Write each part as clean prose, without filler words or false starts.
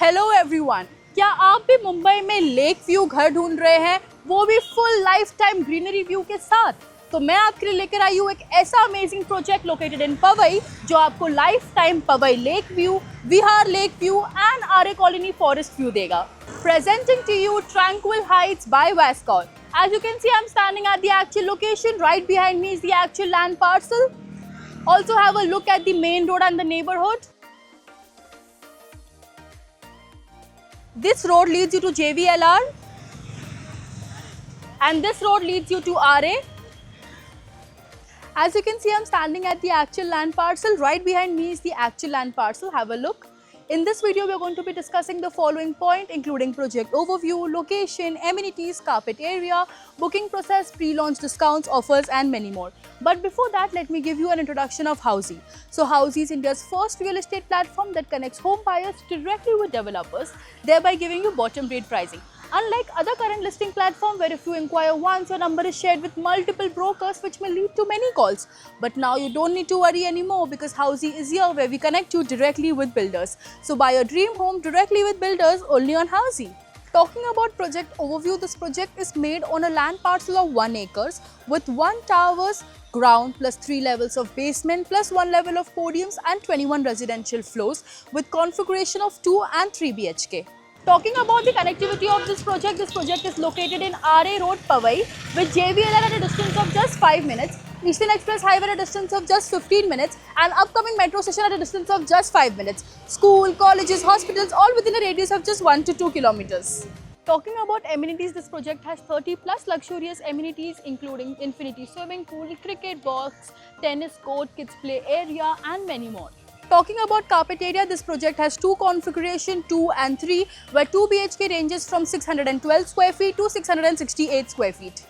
Hello everyone, क्या आप भी मुंबई में लेक व्यू घर ढूंढ रहे हैं, वो भी full life time greenery view के साथ? तो मैं आपके लिए लेकर आई हूँ एक ऐसा amazing project located in Powai जो आपको lifetime Powai lake view, Vihar lake view and Aarey colony forest view देगा। Presenting to you Tranquil Heights by Vascon. As you can see, I'm standing at the actual location. Right behind me is the actual land parcel. Also have a look at the main road and the neighborhood. This road leads you to JVLR and this road leads you to RA. As you can see, I'm standing at the actual land parcel. Right behind me is the actual land parcel. Have a look. In this video, we are going to be discussing the following point, including project overview, location, amenities, carpet area, booking process, pre-launch discounts, offers and many more. But before that, let me give you an introduction of Housy. So Housy is India's first real estate platform that connects home buyers directly with developers, thereby giving you bottom rate pricing. Unlike other current listing platforms where if you inquire once, your number is shared with multiple brokers, which may lead to many calls. But now you don't need to worry anymore because Housy is here where we connect you directly with builders. So buy your dream home directly with builders only on Housy. Talking about project overview, this project is made on a land parcel of 1 acres with 1 tower's ground plus 3 levels of basement plus 1 level of podiums and 21 residential floors with configuration of 2 and 3 BHK. Talking about the connectivity of this project is located in RA Road, Pavai, with JVLR at a distance of just 5 minutes, Eastern Express Highway at a distance of just 15 minutes, and upcoming metro station at a distance of just 5 minutes. School, colleges, hospitals, all within a radius of just 1 to 2 kilometers. Talking about amenities, this project has 30 plus luxurious amenities including infinity swimming pool, cricket box, tennis court, kids play area, and many more. Talking about carpet area, this project has 2 configuration, 2 and 3, where 2 BHK ranges from 612 square feet to 668 square feet.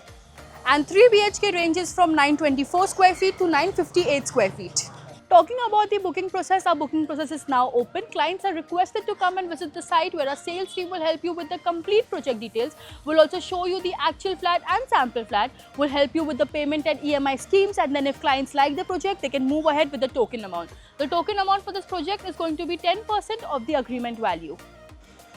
And 3 BHK ranges from 924 square feet to 958 square feet. Talking about the booking process, our booking process is now open. Clients are requested to come and visit the site where our sales team will help you with the complete project details. We'll also show you the actual flat and sample flat. We'll help you with the payment and EMI schemes, and then if clients like the project, they can move ahead with the token amount. The token amount for this project is going to be 10% of the agreement value.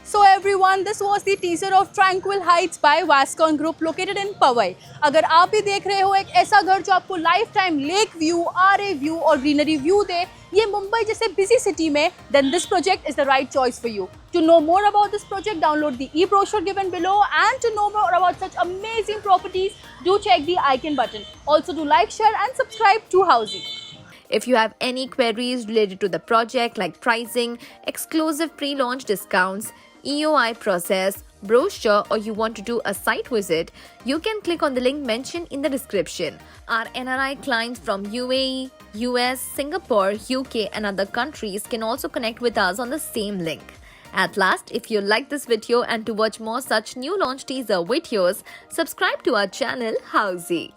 So everyone, this was the teaser of Tranquil Heights by Wascon Group located in Powai. अगर आप भी देख रहे हो एक ऐसा घर जो आपको लाइफ टाइम लेक व्यू, आरए व्यू और ग्रीनरी व्यू दे, ये मुंबई जैसे बिजी सिटी में, then this project is the right choice for you. To know more about this project, download the e-brochure given below, and to know more about such amazing properties, do check the icon button. Also do like, share and subscribe to Housy. If you have any queries related to the project like pricing, exclusive pre-launch discounts, EOI process, brochure, or you want to do a site visit, you can click on the link mentioned in the description. Our NRI clients from UAE, US, Singapore, UK and other countries can also connect with us on the same link. At last, if you like this video and to watch more such new launch teaser videos, subscribe to our channel Housy.